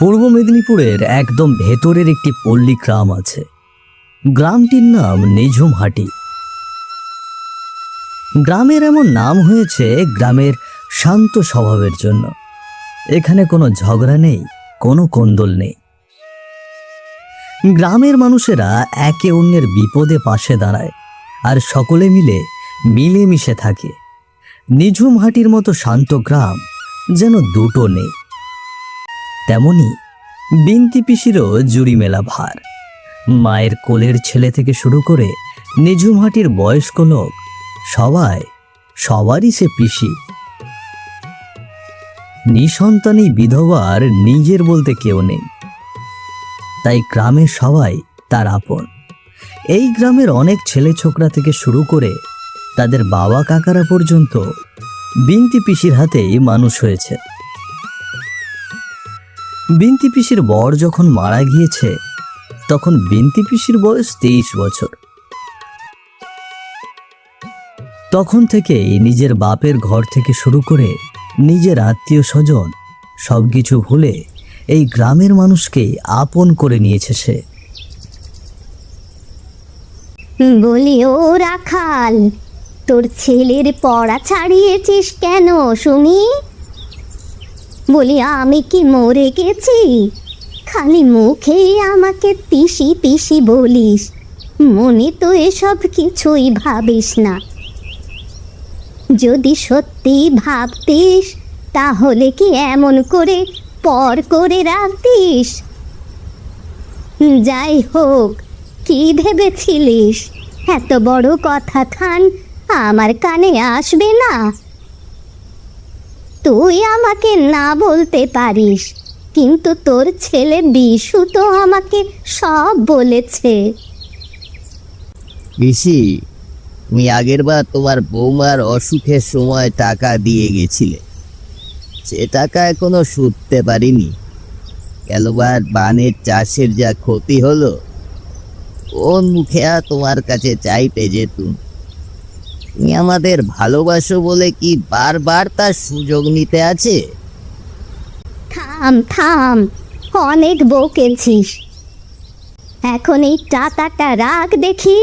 পূর্ব মেদিনীপুরের একদম ভেতরের একটি পল্লী গ্রাম আছে। গ্রামটির নাম নিঝুমহাটি। গ্রামের এমন নাম হয়েছে গ্রামের শান্ত স্বভাবের জন্য। এখানে কোনো ঝগড়া নেই, কোনো কোন্দল নেই। গ্রামের মানুষেরা একে অন্যের বিপদে পাশে দাঁড়ায় আর সকলে মিলে মিলেমিশে থাকে। নিঝুমহাটির মতো শান্ত গ্রাম যেন দুটো নেই। তেমনি বিন্তি পিসিরও জুড়ি মেলা ভার। মায়ের কোলের ছেলে থেকে শুরু করে নিঝুমহাটির বয়স্ক লোক সবারই সে পিসি। নিঃসন্তানী বিধবার নিজের বলতে কেউ নেই, তাই গ্রামের সবাই তার আপন। এই গ্রামের অনেক ছেলে ছোকরা থেকে শুরু করে তাদের বাবা কাকারা পর্যন্ত বিন্তি পিসির হাতেই মানুষ হয়েছে। বিন্তি পিসির বর যখন মারা গিয়েছে তখন বিন্তি পিসির বয়স 23 বছর। তখন থেকেই নিজের বাপের ঘর থেকে শুরু করে নিজের আত্মীয় স্বজন সবকিছু ভুলে এই গ্রামের মানুষকে আপন করে নিয়েছে সে। বলি, ও রাখাল, তোর ছেলের পড়া ছাড়িয়েছিস কেন শুনি? বলি, আমি কি মরে গেছি? খালি মুখেই আমাকে পিসি পিসি বলিস, মনে তো এসব কিছুই ভাবিস না। যদি সত্যি ভাবতিস তাহলে কি এমন করে পর করে রাখতিস? যাই হোক, কি ভেবেছিলিস এত বড় কথা খান আমার কানে আসবে না? তুই আমাকে না বলতে পারিস, কিন্তু তোর ছেলে বিশু তো আমাকে সব বলেছে। পিসি, তুমি আগের বার তোমার বৌমার অসুখের সময় টাকা দিয়ে গেছিলে, সে টাকা এখনো শুধতে পারিনি। গেলবার বানের চাষের যা ক্ষতি হলো, কোন মুখে আর তোমার কাছে চাইতে যেতুম? তুমি আমাদের ভালোবাসো বলে কি বারবার তার সুযোগ নিতে আছে? থাম থাম, অনেক বকেছিস। এখন এই টাকাটা রাখ দেখি।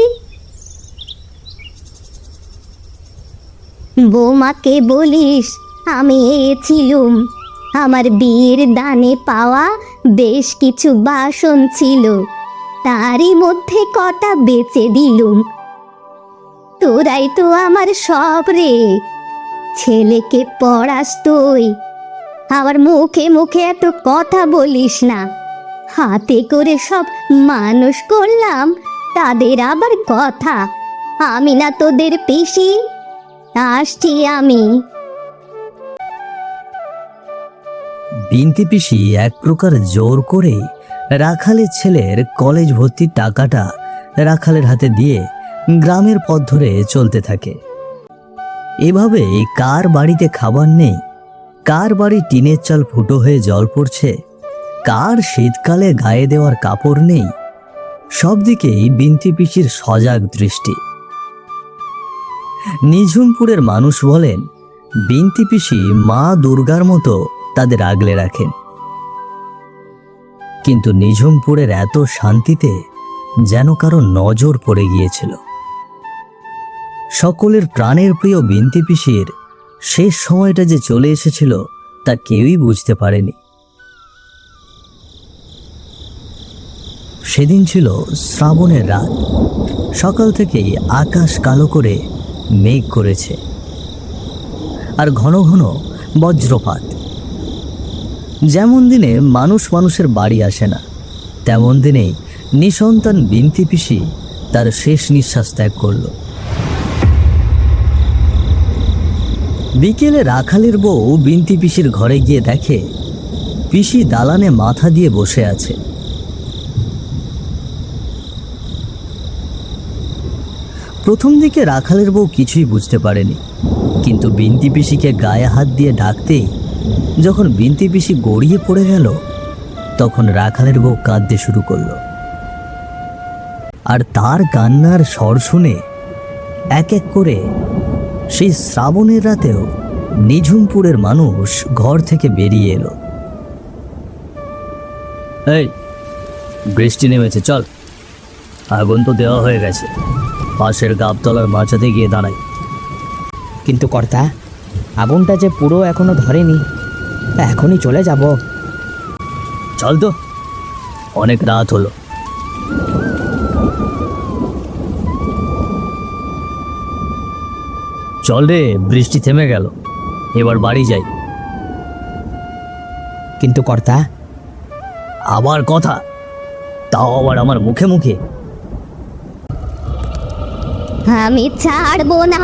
বৌমাকে বলিস আমি এছিলুম, আমার বিয়ের দানে পাওয়া বেশ কিছু বাসন ছিল, তারই মধ্যে কটা বেচে দিলুম। তোরাই তো আমার সব রে, ছেলেকে পড়াস তুই, আবার মুখে মুখে এত কথা বলিস না। হাতে করে সব মানুষ করলাম, তাদের আবার কথা। আমি না তোদের পিসি? আসছি আমি। বিন্তি পিসি এক প্রকার জোর করে রাখালের ছেলের কলেজ ভর্তির টাকাটা রাখালের হাতে দিয়ে গ্রামের পথ ধরে চলতে থাকে। এভাবে কার বাড়িতে খাবার নেই, কার বাড়ি টিনের চাল ফুটো হয়ে জল পড়ছে, কার শীতকালে গায়ে দেওয়ার কাপড় নেই, সব দিকেই বিন্তি পিসির সজাগ দৃষ্টি। নিঝুমপুরের মানুষ বলেন, বিন্তি পিসি মা দুর্গার মতো তাদের আগলে রাখেন। কিন্তু নিঝুমপুরের এত শান্তিতে যেন কারো নজর পড়ে গিয়েছিল। সকলের প্রাণের প্রিয় বিন্তি পিসির শেষ সময়টা যে চলে এসেছিল তা কেউই বুঝতে পারেনি। সেদিন ছিল শ্রাবণের রাত। সকাল থেকেই আকাশ কালো করে মেঘ করেছে আর ঘন ঘন বজ্রপাত। যেমন দিনে মানুষ মানুষের বাড়ি আসে না, তেমন দিনেই নিঃসন্তান বিন্তি পিসি তার শেষ নিঃশ্বাস ত্যাগ করল। বিকেলে রাখালের বউ বিন্তি পিসির ঘরে গিয়ে দেখে পিসি দালানে মাথা দিয়ে বসে আছে। প্রথম দিকে রাখালের বউ কিছুই বুঝতে পারেনি, কিন্তু বিন্তি পিসিকে গায়ে হাত দিয়ে ডাকতেই যখন বিন্তি পিসি গড়িয়ে পড়ে গেল, তখন রাখালের বউ কাঁদতে শুরু করলো। আর তার কান্নার স্বর শুনে এক এক করে সেই শ্রাবণের রাতেও নিঝুমপুরের মানুষ ঘর থেকে বেরিয়ে এলো। এই, বৃষ্টি নেমেছে, চল। আগুন তো দেওয়া হয়ে গেছে, পাশের গাবতলার মাচাতে গিয়ে দাঁড়াই। কিন্তু কর্তা, আগুনটা যে পুরো এখনো ধরেনি, এখনই চলে যাব। চল তো, অনেক রাত হলো। চল রে, বৃষ্টি থেমে গেল, এবার বাড়ি যাই। কিন্তু কর্তা, আবার কথা, তাও আবার আমার মুখে মুখে। আমি ছাড়বো না,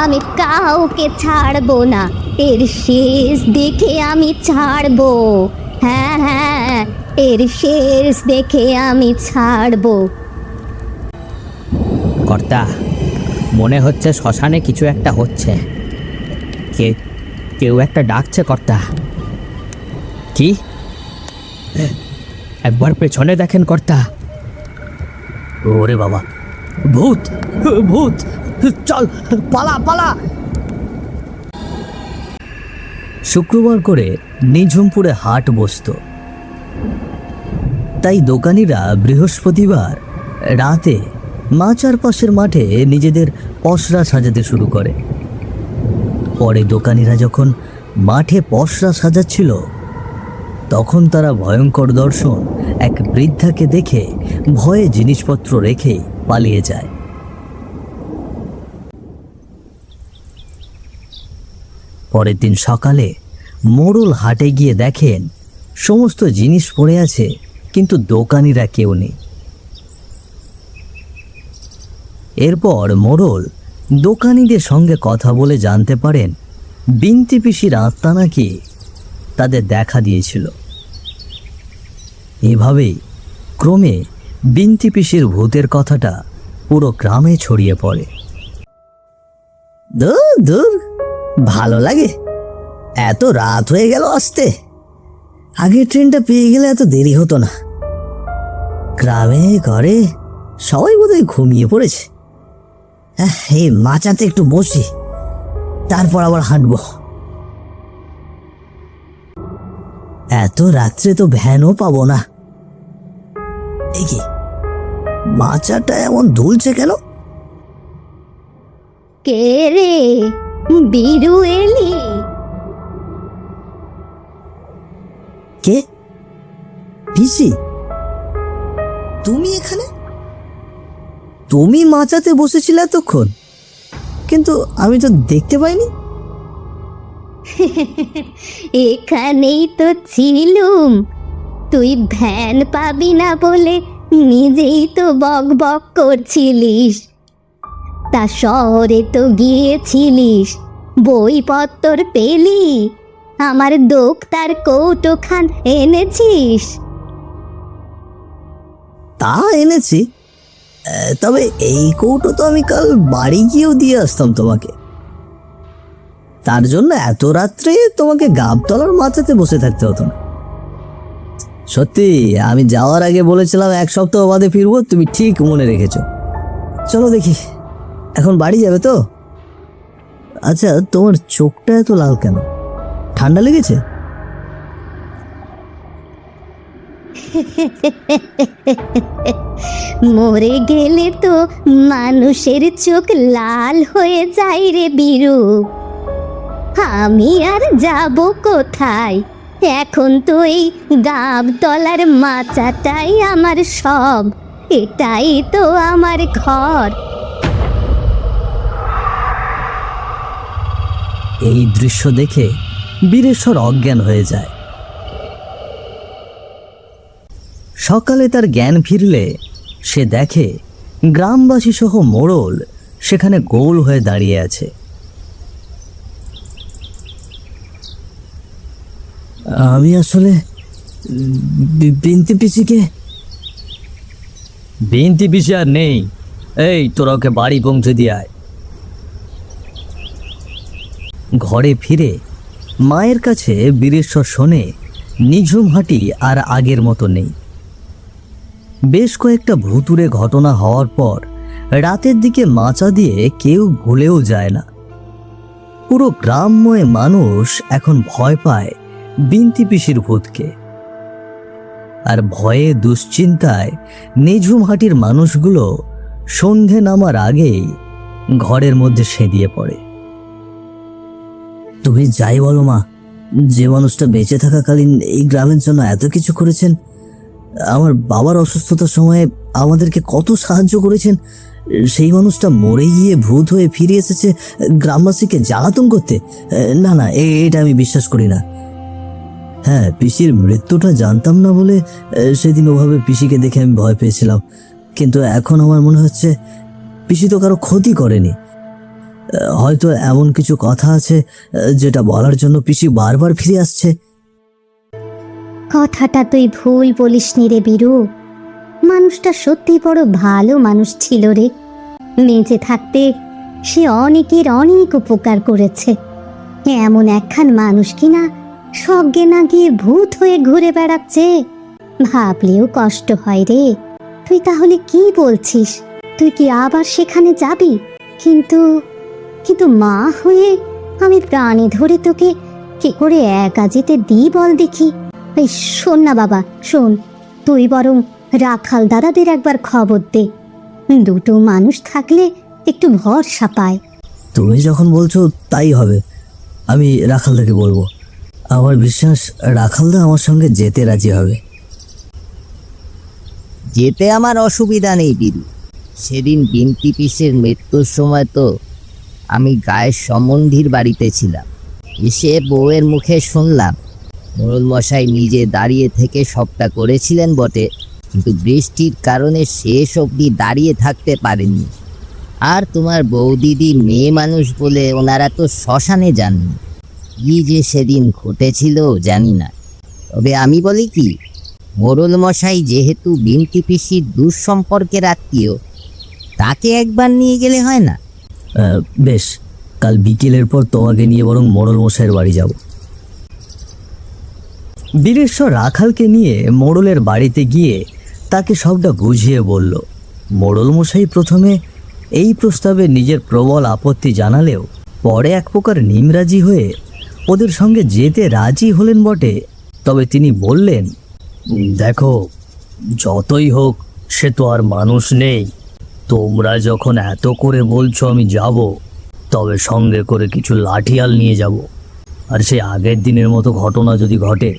আমি কাউকে ছাড়বো না, এর শেষ দেখে আমি ছাড়বো। হ্যাঁ হ্যাঁ, এর শেষ দেখে আমি ছাড়বো। কর্তা, মনে হচ্ছে শ্মশানে কিছু একটা হচ্ছে। কেউ একটা ডাকছে কর্তা। কি? একবার পেছনে দেখেন কর্তা। ওরে বাবা, ভূত ভূত, চল পালা পালা। শুক্রবার করে নিঝুমপুরে হাট বসতো, তাই দোকানিরা বৃহস্পতিবার রাতে মাচার পাশের মাঠে নিজেদের পসরা সাজাতে শুরু করে। পরে দোকানিরা যখন মাঠে পসরা সাজাচ্ছিল, তখন তারা ভয়ঙ্কর দর্শন এক বৃদ্ধাকে দেখে ভয়ে জিনিসপত্র রেখে পালিয়ে যায়। পরের দিন সকালে মোড়ল হাটে গিয়ে দেখেন সমস্ত জিনিস পড়ে আছে, কিন্তু দোকানিরা কেউ নেই। এরপর মোড়ল দোকানিদের সঙ্গে কথা বলে জানতে পারেন বিন্তি পিসির আত্মা নাকি তাদের দেখা দিয়েছিল। এভাবেই ক্রমে বিন্তি পিসির ভূতের কথাটা পুরো গ্রামে ছড়িয়ে পড়ে। দূর দূর, ভালো লাগে, এত রাত হয়ে গেল আসতে। আগের ট্রেনটা পেয়ে গেলে এত দেরি হতো না। গ্রামে ঘরে সবাই বোধহয় ঘুমিয়ে পড়েছে। এই মাচাতে একটু বসি, তারপর আবার হাঁটবো। এত রাত্রে তো ভ্যানও পাবো না। এই কি, মাচাটা এমন দুলছে কেন? কে রে, বীরু এলি? কে? পিসি, তুমি এখানে? তুমি মাচাতে বসেছিলে এতক্ষণ, কিন্তু আমি তো দেখতে পাইনি। এখানেই তো ছিলুম, তুই ভ্যান পাবি না বলে নিজেই তো বক বক করছিলিস। তা শহরে তো গিয়েছিলিস, বইপত্তর পেলি? আমার দোক্তার কৌটোখান এনেছিস? তা এনেছি, তবে এই কৌটো তো আমি কাল বাড়ি গিয়েও দিয়ে আসতাম তোমাকে। তার জন্য এত রাত্রে তোমাকে গাবতলার মাথাতে বসে থাকতে হতো না। সত্যি, আমি যাওয়ার আগে বলেছিলাম 1 সপ্তাহ বাদে ফিরবো, তুমি ঠিক মনে রেখেছো। চলো দেখি, এখন বাড়ি যাবে তো? আচ্ছা, তোমার চোখটা এত লাল কেন? ঠান্ডা লেগেছে? মরে গেলে তো মানুষের চোখ লাল হয়ে যায় রে বীরু। আমি আর যাব কোথায়? এখন তো এই গাবতলার মাচাটাই আমার সব, এটাই তো আমার ঘর। এই দৃশ্য দেখে বীরেশ্বর অজ্ঞান হয়ে যায়। সকালে তার জ্ঞান ফিরলে সে দেখে গ্রামবাসী সহ মোড়ল সেখানে গোল হয়ে দাঁড়িয়ে আছে। আমি আসলে বিন্তি পিসিকে। বিন্তি পিসি আর নেই, এই তোরা ওকে বাড়ি পৌঁছে দিয়ে আয়। ঘরে ফিরে মায়ের কাছে বীরেশ্বর শোনে নিঝুম হাঁটি আর আগের মতো নেই। বেশ কয়েকটা ভুতুড়ে ঘটনা হওয়ার পর রাতের দিকে মাচা দিয়ে কেউ ভুলেও যায় না। পুরো গ্রামময় মানুষ এখন ভয় পায় বিন্তি পিসির ভূতকে। আর ভয়ে দুশ্চিন্তায় নিঝুম হাটির মানুষগুলো সন্ধে নামার আগেই ঘরের মধ্যে সেঁধিয়ে পড়ে। তুমি যাই বলো মা, যে মানুষটা বেঁচে থাকাকালীন এই গ্রামের জন্য এত কিছু করেছেন, আমার বাবার অসুস্থতার সময়ে আমাদেরকে কত সাহায্য করেছেন, সেই মানুষটা মরে গিয়ে ভূত হয়ে ফিরে এসেছে গ্রামবাসীকে জ্বালাতন করতে? না না, এটা আমি বিশ্বাস করি না। হ্যাঁ, পিসির মৃত্যুটা জানতাম না বলে সেদিন ওভাবে পিসিকে দেখে আমি ভয় পেয়েছিলাম, কিন্তু এখন আমার মনে হচ্ছে পিসি তো কারো ক্ষতি করেনি। হয়তো এমন কিছু কথা আছে যেটা বলার জন্য পিসি বারবার ফিরে আসছে। কথাটা তুই ভুল বলিসনি রে বীরু। মানুষটা সত্যি বড় ভালো মানুষ ছিল রে। বেঁচে থাকতে সে অনেকের অনেক উপকার করেছে। এমন একখান মানুষ কিনা সজ্ঞে না গিয়ে ভূত হয়ে ঘুরে বেড়াচ্ছে, ভাবলেও কষ্ট হয় রে। তুই তাহলে কি বলছিস? তুই কি আবার সেখানে যাবি? কিন্তু কিন্তু মা হয়ে আমি প্রাণে ধরে তোকে কি করে একা যেতে দিই বল দেখি। এই শোন না বাবা, শোন, তুই বরং রাখাল দাদাদের একবার খবর দে। দুটো মানুষ থাকলে একটু ভরসা পায়। তুমি যখন বলছো তাই হবে, আমি রাখালদাকে বলবো। আমার বিশ্বাস রাখালদা আমার সঙ্গে যেতে রাজি হবে। যেতে আমার অসুবিধা নেই বীরু। সেদিন বিন্তি পিসের মৃত্যুর সময় তো আমি গায়ের সম্বন্ধীর বাড়িতে ছিলাম। এসে বউয়ের মুখে শুনলাম মোড়ল মশাই নিজে দাঁড়িয়ে থেকে সবটা করেছিলেন বটে, কিন্তু বৃষ্টির কারণে শেষ অবধি দাঁড়িয়ে থাকতে পারেননি। আর তোমার বৌদিদি মেয়ে মানুষ বলে ওনারা তো শ্মশানে যাননি। কি যে সেদিন ঘটেছিল জানি না। তবে আমি বলি কি, মোড়ল মশাই যেহেতু বিন্তি পিসির দুঃসম্পর্কের আত্মীয়, তাকে একবার নিয়ে গেলে হয় না? বেশ, কাল বিকেলের পর তোমাকে নিয়ে বরং মোড়ল মশাইয়ের বাড়ি যাব। বীরেশ্বর রাখালকে নিয়ে মোড়লের বাড়িতে গিয়ে তাকে সবটা বুঝিয়ে বলল। মোড়ল মশাই প্রথমে এই প্রস্তাবে নিজের প্রবল আপত্তি জানালেও পরে এক প্রকার নিমরাজি হয়ে ওদের সঙ্গে যেতে রাজি হলেন বটে। তবে তিনি বললেন, দেখো, যতই হোক সে তো আর মানুষ নেই। তোমরা যখন এত করে বলছো আমি যাব, তবে সঙ্গে করে কিছু লাঠিয়াল নিয়ে যাব। আর সে আগের দিনের মতো ঘটনা যদি ঘটে,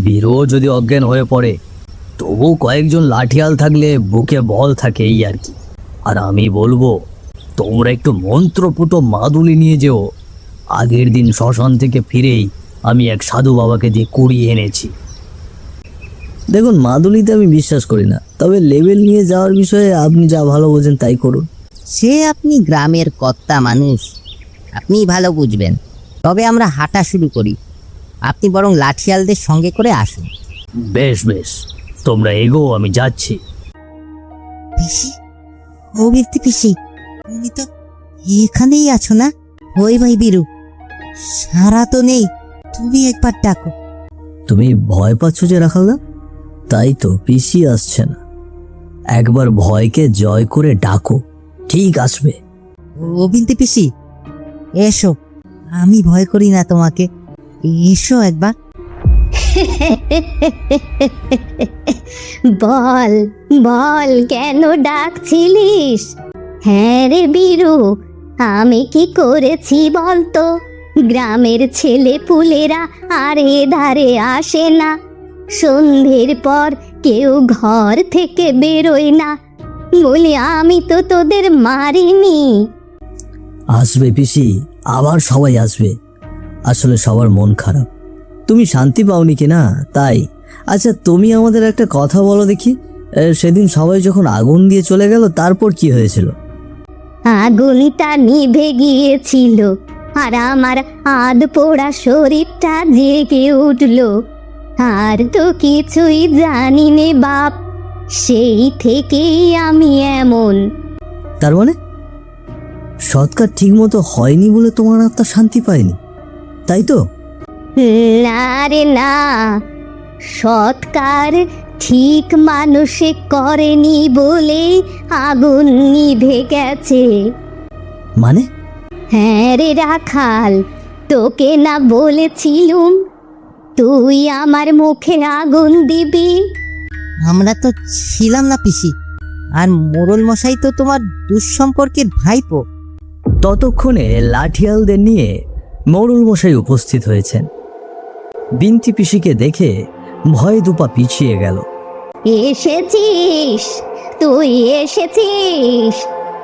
বীরও যদি অজ্ঞান হয়ে পড়ে, তবু কয়েকজন লাঠিয়াল থাকলে বুকে বল থাকে, এই আর কি। আর আমি বলবো, তোমরা একটু মন্ত্রপুত মাদুলি নিয়ে যেও। আগের দিন শ্মশান থেকে ফিরেই আমি এক সাধু বাবাকে দিয়ে কুড়িয়ে এনেছি। দেখুন, মাদুলিতে আমি বিশ্বাস করি না, তবে লেবেল নিয়ে যাওয়ার বিষয়ে আপনি যা ভালো বোঝেন তাই করুন। সে আপনি গ্রামের কর্তা মানুষ, আপনি ভালো বুঝবেন। তবে আমরা হাঁটা শুরু করি, আপনি বরং লাঠিয়ালদের সঙ্গে করে আসুন। বেশ বেশ, তোমরা এগো, আমি যাচ্ছি। পিসি, ও বীরতি পিসি, তুমি তো এখানেই আছো না? ওই ভাই বীরু, সারা তো নেই, তুমি একবার ডাকো। তুমি ভয় পাচ্ছ যে রাখালদা? তাই তো, পিসি আসছে না। একবার ভয়কে জয় করে ডাকো, ঠিক আসবে। ও বিনতি পিসি, এসো, আমি ভয় করি না তোমাকে, এসো একবার। বল বল, কেন ডাকছিলিস? হ্যাঁ রে বীরু, আমি কি করেছি বলতো? গ্রামের ছেলে পুলেরা আর এধারে আসে না। সন্ধ্যের পর কেউ ঘর থেকে বেরোয় না। বলি, আমি তো তোদের মারিনি। আসবে পিসি, আবার সবাই আসবে। আসলে সবার মন খারাপ, তুমি শান্তি পাওনি কি না তাই। আচ্ছা, তুমি আমাদের একটা কথা বলো দেখি, সেদিন সবাই যখন আগুন দিয়ে চলে গেল, তারপর কি হয়েছিল? আগুনটা নিভে গিয়েছিল, আর আমার আধ পোড়া শরীরটা জেগে উঠল। আর তো কিছুই জানি নে বাপ, সেই থেকেই আমি এমন। তার মানে সৎকার ঠিক মতো হয়নি বলে তোমার আত্মা শান্তি পায়নি, তাই তো? না রে না, সৎকার ঠিক মানুষে করেনি বলেই আগুন নিভে গেছে। মানে? হ্যাঁ রে রাখাল, তোকে না বলেছিলুম তুই আমার মুখে আগুন দিবি, আমরা তো ছিলাম না পিসি, আর মোড়ল মশাই তো তোমার দুঃসম্পর্কের ভাইপো। ততক্ষণে লাঠিয়ালদের নিয়ে মোড়ল মশাই উপস্থিত হয়েছেন। বিন্তি পিসিকে দেখে ভয়ে দুপা পিছিয়ে গেল। এসেছিস, তুই এসেছিস,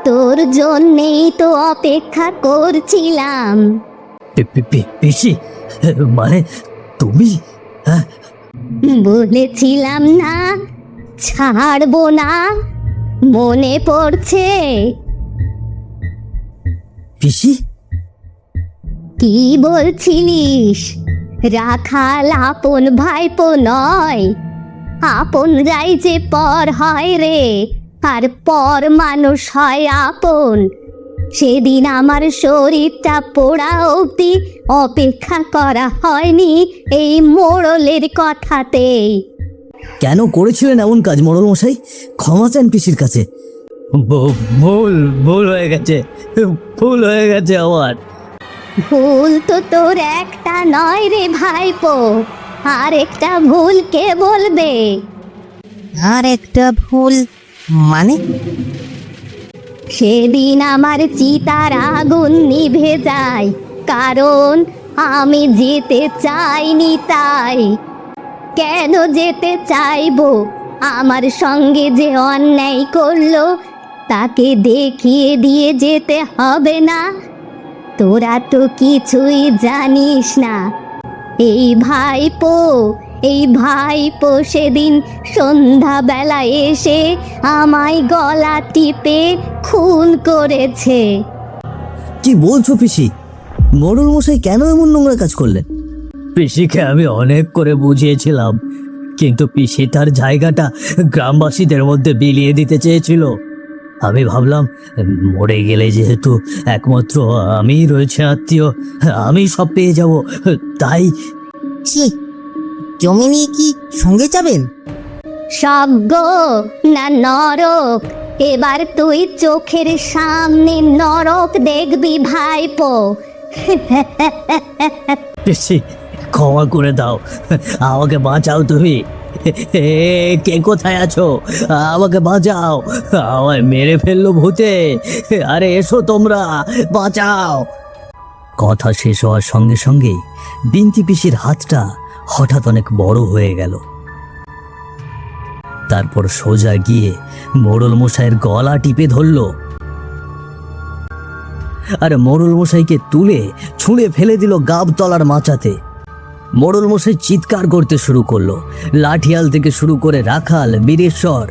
তোর জন্যেই তো অপেক্ষা করছিলাম। পিসি, মানে তুমি? হ্যাঁ, বলেছিলাম না ছাড়বো না, মনে পড়ছে? পিসি? কি বলছিলিস? রাখাল আপন ভাইপো নয়, আপনরাই যে পর হয় রে, আর পর মানুষ হয় আপন। সেদিন আমার শরীরটা পোড়া অবধি অপেক্ষা করা হয়নি এই মোড়লের কথাতেই। কেন করেছিলেন এমন কাজ মোড়ল মশাই? ক্ষমা চান পিসির কাছে। ভুল ভুল হয়ে গেছে, ভুল হয়ে গেছে আমার। ভুল তো তোর একটা নয় রে ভাইপো, আর একটা ভুল কে বলবে? আর একটা ভুল মানে? সেদিন আমার চিতার আগুন নিভে যায়, কারণ আমি যেতে চাইনি তাই। কেন যেতে চাইবো? আমার সঙ্গে যে অন্যায় করলো তাকে দেখিয়ে দিয়ে যেতে হবে না? তোরা তো কিছুই জানিস না। এই ভাইপো সেদিন সন্ধ্যাবেলা এসে আমায় গলা টিপে খুন করেছে। কি বলছো পিসি? মোড়ল মশাই কেন এমন নোংরা কাজ করলেন? পিসিকে আমি অনেক করে বুঝিয়েছিলাম, কিন্তু পিসি তার জায়গাটা গ্রামবাসীদের মধ্যে বিলিয়ে দিতে চেয়েছিল। আমি ভাবলাম মরে গেলে যেহেতু একমাত্র আমিই রয়েছে আত্মীয়, আমি সব পেয়ে যাব, তাই। ছি, জমি নিয়ে কি সঙ্গে যাবেন? স্বর্গ না নরক, এবার তুই চোখের সামনে নরক দেখবি ভাইপো। পিসি, ক্ষমা করে দাও, আমাকে বাঁচাও তুমি। কে কোথায় আছো? আমাকে বাঁচাও, আমায় মেরে ফেললো ভূতে। আরে এসো তোমরা, বাঁচাও। কথা শেষ হওয়ার সঙ্গে সঙ্গেই বিন্তি পিসির হাতটা হঠাৎ অনেক বড় হয়ে গেল। তারপর সোজা গিয়ে মোড়ল মশাইয়ের গলা টিপে ধরল, আর মোড়ল মশাইকে তুলে ছুঁড়ে ফেলে দিল গাবতলার মাচাতে। মোড়ল মশাই চিৎকার করতে শুরু করলো। লাঠিয়াল থেকে শুরু করে রাখাল, বীরেশ্বর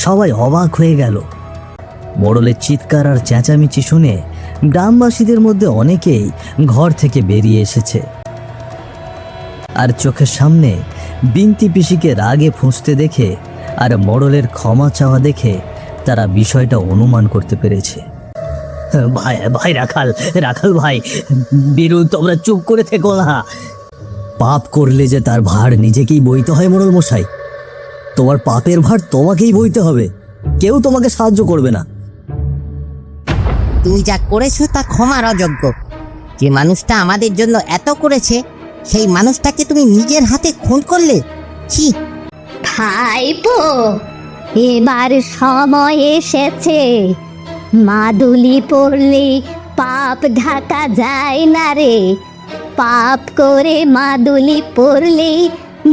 সবাই অবাক হয়ে গেল। মোড়লের চিৎকার আর চেঁচামেচি শুনে গ্রামবাসীদের মধ্যে অনেকেই ঘর থেকে বেরিয়ে এসেছে, আর চোখের সামনে বিন্তি পিসিকে রাগে ফুঁসতে দেখে আর মোড়লের ক্ষমা চাওয়া দেখে তারা বিষয়টা অনুমান করতে পেরেছে। ভাই ভাই রাখাল, রাখাল ভাই, বীরু, তোমরা চুপ করে থেকো না। পাপ করলে যে তার ভার নিজেকেই বইতে হয় মোড়ল মশাই। তোমার পাপের ভার তোমাকেই বইতে হবে, কেউ তোমাকে সাহায্য করবে না। তুমি যা করেছো তা ক্ষমার অযোগ্য। যে মানুষটা আমাদের জন্য এত করেছে, সেই মানুষটাকে তুমি নিজের হাতে খুন করলে। ছি! ভাইপো, এবার সময় এসেছে। মাদুলি পড়লে পাপ ঢাকা যায় না রে। পাপ করে মাদুলি পড়লেই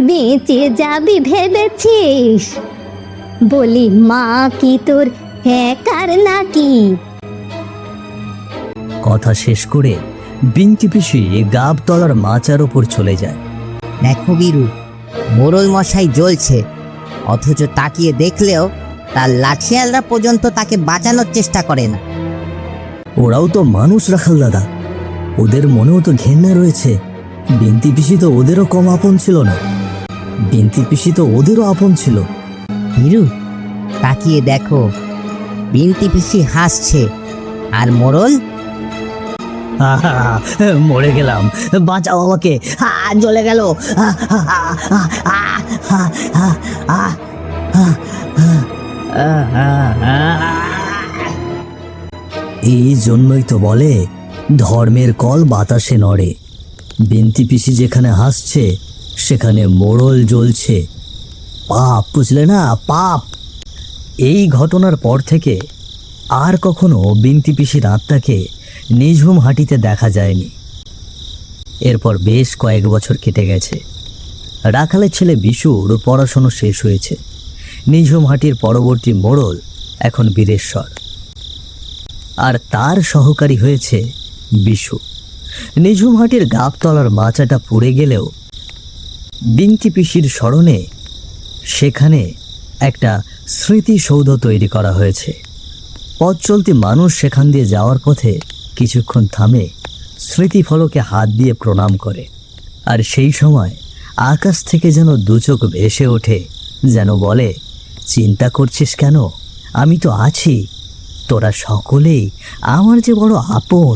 বেঁচে যাবি ভেবেছিস? বলি, মা কি তোর একার নাকি? কথা শেষ করে বিন্তি পিসি গাবতলার মাচার ওপর চলে যায়। দেখো বীরু, মোড়ল মশাই জ্বলছে, অথচ তাকিয়ে দেখলেও তার লাঠিয়ালরা পর্যন্ত তাকে বাঁচানোর চেষ্টা করে না। ওরাও তো মানুষ রাখাল দাদা, ওদের মনেও তো ঘেন্না রয়েছে। বিন্তি পিসি তো ওদেরও কম আপন ছিল না, বিন্তি পিসি তো ওদেরও আপন ছিল। বীরু, তাকিয়ে দেখো, বিন্তি পিসি হাসছে, আর মোড়ল মরে গেলাম, বাঁচাও আমাকে, জ্বলে গেল। এই জন্যই তো বলে ধর্মের কল বাতাসে নড়ে। বিন্তি পিসি যেখানে হাসছে সেখানে মোড়ল জ্বলছে, পাপ, বুঝলে না, পাপ। এই ঘটনার পর থেকে আর কখনো বিন্তি পিসির আত্মাকে নিঝুম হাটিতে দেখা যায়নি। এরপর বেশ কয়েক বছর কেটে গেছে। রাখালের ছেলে বিশুর পড়াশোনা শেষ হয়েছে। নিঝুম হাটির পরবর্তী মোড়ল এখন বীরেশ্বর, আর তার সহকারী হয়েছে বিশু। নিঝুম হাটির গাবতলার মাচাটা পুড়ে গেলেও বিন্তি পিসির স্মরণে সেখানে একটা স্মৃতিসৌধ তৈরি করা হয়েছে। পথ চলতি মানুষ সেখান দিয়ে যাওয়ার পথে কিছুক্ষণ থামে, স্মৃতিফলকে হাত দিয়ে প্রণাম করে। আর সেই সময় আকাশ থেকে যেন দুচোখ ভেসে ওঠে, যেন বলে, চিন্তা করছিস কেন, আমি তো আছি, তোরা সকলেই আমার যে বড় আপন।